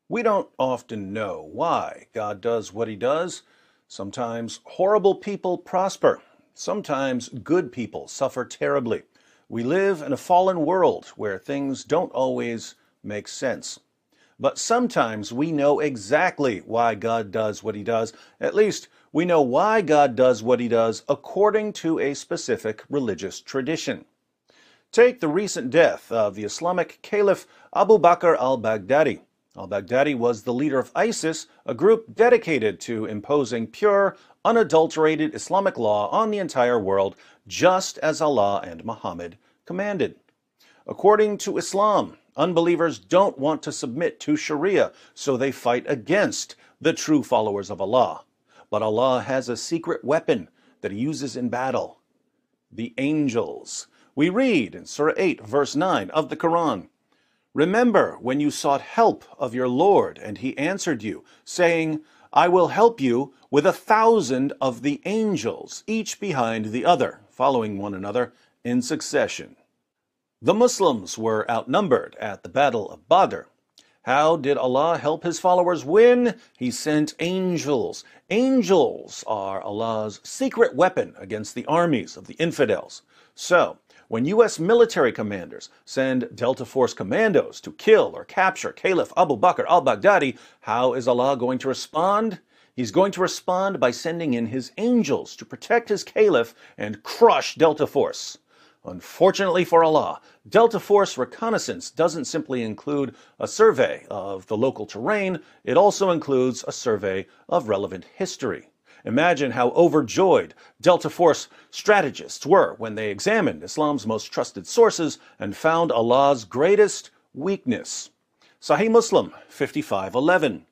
We don't often know why God does what he does. Sometimes horrible people prosper. Sometimes good people suffer terribly. We live in a fallen world where things don't always make sense. But sometimes we know exactly why God does what he does. At least we know why God does what he does according to a specific religious tradition. Take the recent death of the Islamic Caliph Abu Bakr al-Baghdadi. Al-Baghdadi was the leader of ISIS, a group dedicated to imposing pure, unadulterated Islamic law on the entire world, just as Allah and Muhammad commanded. According to Islam, unbelievers don't want to submit to Sharia, so they fight against the true followers of Allah. But Allah has a secret weapon that he uses in battle: the angels. We read in Surah 8, verse 9 of the Quran, "Remember when you sought help of your Lord, and he answered you, saying, I will help you with 1,000 of the angels, each behind the other, following one another in succession." The Muslims were outnumbered at the Battle of Badr. How did Allah help his followers win? He sent angels. Angels are Allah's secret weapon against the armies of the infidels. So, when U.S. military commanders send Delta Force commandos to kill or capture Caliph Abu Bakr al-Baghdadi, how is Allah going to respond? He's going to respond by sending in his angels to protect his caliph and crush Delta Force. Unfortunately for Allah, Delta Force reconnaissance doesn't simply include a survey of the local terrain, it also includes a survey of relevant history. Imagine how overjoyed Delta Force strategists were when they examined Islam's most trusted sources and found Allah's greatest weakness. Sahih Muslim 55:11.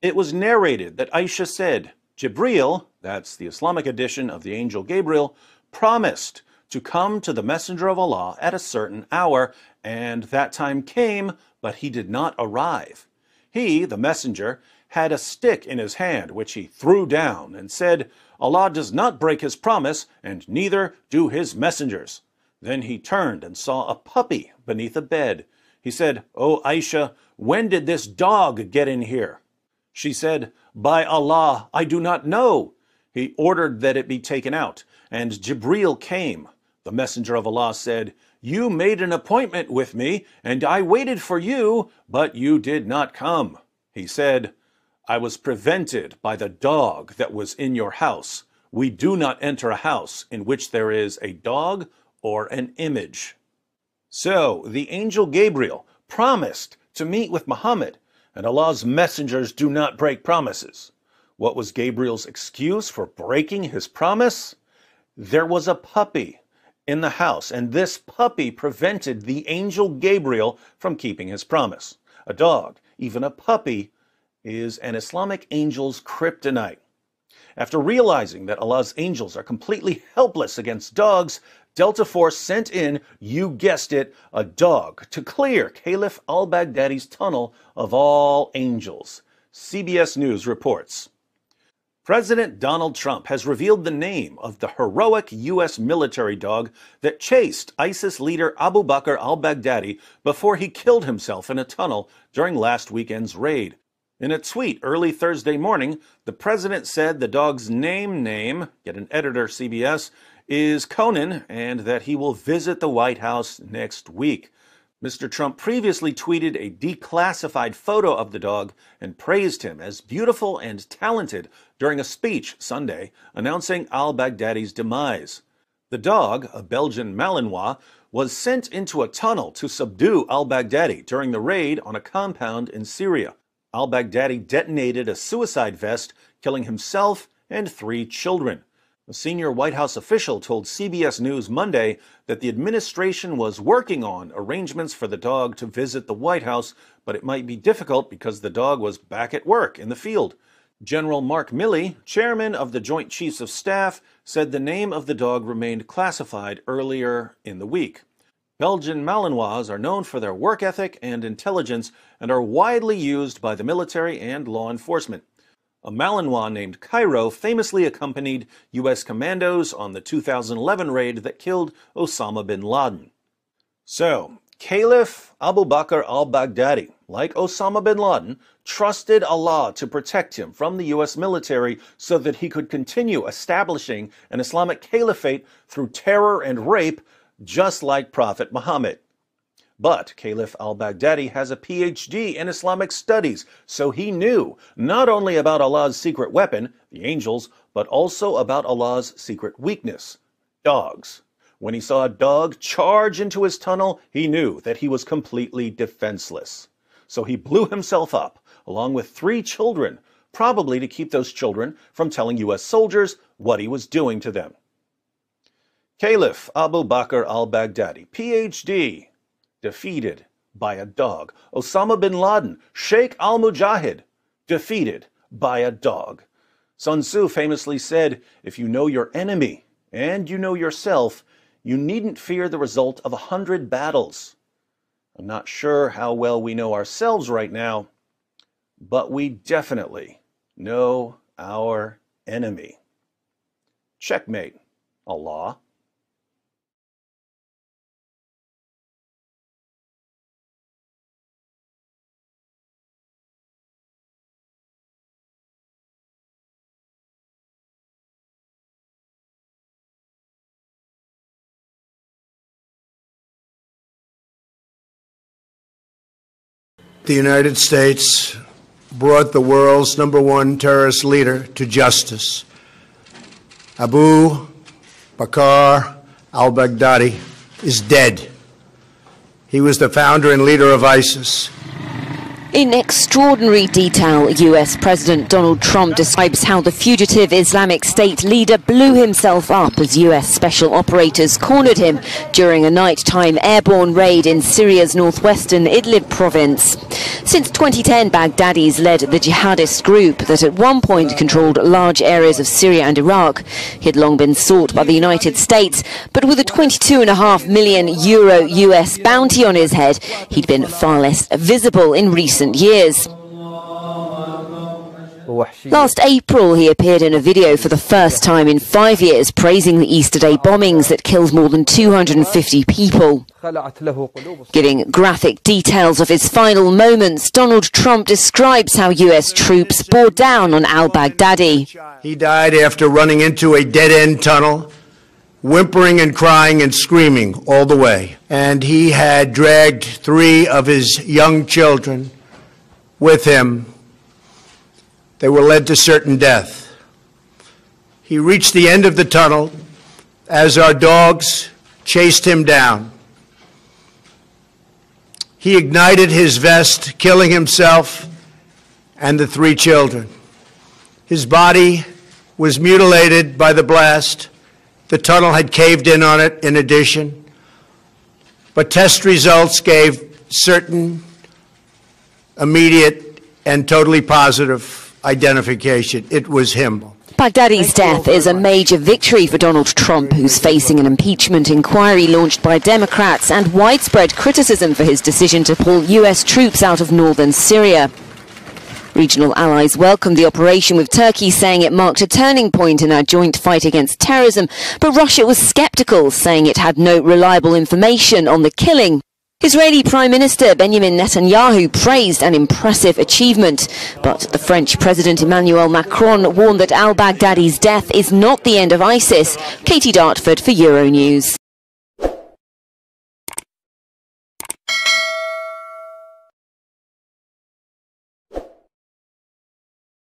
It was narrated that Aisyah said, Jibril, that's the Islamic edition of the angel Gabriel, promised to come to the messenger of Allah at a certain hour, and that time came, but he did not arrive. He, the messenger, had a stick in his hand, which he threw down, and said, Allah does not break his promise, and neither do his messengers. Then he turned and saw a puppy beneath a bed. He said, O Aisha, when did this dog get in here? She said, By Allah, I do not know. He ordered that it be taken out, and Jibril came. The messenger of Allah said, You made an appointment with me, and I waited for you, but you did not come. He said, I was prevented by the dog that was in your house. We do not enter a house in which there is a dog or an image. So the angel Gabriel promised to meet with Muhammad, and Allah's messengers do not break promises. What was Gabriel's excuse for breaking his promise? There was a puppy in the house, and this puppy prevented the angel Gabriel from keeping his promise. A dog, even a puppy, is an Islamic angel's kryptonite. After realizing that Allah's angels are completely helpless against dogs, Delta Force sent in, you guessed it, a dog to clear Caliph al-Baghdadi's tunnel of all angels. CBS News reports. President Donald Trump has revealed the name of the heroic U.S. military dog that chased ISIS leader Abu Bakr al-Baghdadi before he killed himself in a tunnel during last weekend's raid. In a tweet early Thursday morning, the president said the dog's name, get an editor CBS, is Conan, and that he will visit the White House next week. Mr. Trump previously tweeted a declassified photo of the dog and praised him as beautiful and talented during a speech Sunday announcing al-Baghdadi's demise. The dog, a Belgian Malinois, was sent into a tunnel to subdue al-Baghdadi during the raid on a compound in Syria. Al-Baghdadi detonated a suicide vest, killing himself and 3 children. A senior White House official told CBS News Monday that the administration was working on arrangements for the dog to visit the White House, but it might be difficult because the dog was back at work in the field. General Mark Milley, chairman of the Joint Chiefs of Staff, said the name of the dog remained classified earlier in the week. Belgian Malinois are known for their work ethic and intelligence and are widely used by the military and law enforcement. A Malinois named Cairo famously accompanied U.S. commandos on the 2011 raid that killed Osama bin Laden. So, Caliph Abu Bakr al-Baghdadi, like Osama bin Laden, trusted Allah to protect him from the U.S. military so that he could continue establishing an Islamic caliphate through terror and rape, just like Prophet Muhammad. But Caliph al-Baghdadi has a PhD in Islamic studies, so he knew not only about Allah's secret weapon, the angels, but also about Allah's secret weakness, dogs. When he saw a dog charge into his tunnel, he knew that he was completely defenseless. So he blew himself up, along with 3 children, probably to keep those children from telling U.S. soldiers what he was doing to them. Caliph Abu Bakr al-Baghdadi, PhD, defeated by a dog. Osama bin Laden, Sheikh al-Mujahid, defeated by a dog. Sun Tzu famously said, if you know your enemy and you know yourself, you needn't fear the result of 100 battles. I'm not sure how well we know ourselves right now, but we definitely know our enemy. Checkmate, Allah. The United States brought the world's #1 terrorist leader to justice. Abu Bakr al-Baghdadi is dead. He was the founder and leader of ISIS. In extraordinary detail, US President Donald Trump describes how the fugitive Islamic State leader blew himself up as US special operators cornered him during a nighttime airborne raid in Syria's northwestern Idlib province. Since 2010, Baghdadi's led the jihadist group that at one point controlled large areas of Syria and Iraq. He had long been sought by the United States, but with a €22.5 million US bounty on his head, he'd been far less visible in recent years. Last April, he appeared in a video for the first time in 5 years, praising the Easter Day bombings that killed more than 250 people. Giving graphic details of his final moments, Donald Trump describes how US troops bore down on al-Baghdadi. He died after running into a dead-end tunnel, whimpering and crying and screaming all the way. And he had dragged 3 of his young children with him. They were led to certain death. He reached the end of the tunnel as our dogs chased him down. He ignited his vest, killing himself and the 3 children. His body was mutilated by the blast. The tunnel had caved in on it in addition. But test results gave certain, immediate, and totally positive identification. It was him. Baghdadi's death is a major victory for Donald Trump, who's facing an impeachment inquiry launched by Democrats and widespread criticism for his decision to pull US troops out of northern Syria. Regional allies welcomed the operation, with Turkey saying it marked a turning point in our joint fight against terrorism, but Russia was skeptical, saying it had no reliable information on the killing. Israeli Prime Minister Benjamin Netanyahu praised an impressive achievement, but the French President Emmanuel Macron warned that al-Baghdadi's death is not the end of ISIS. Katie Dartford for Euronews.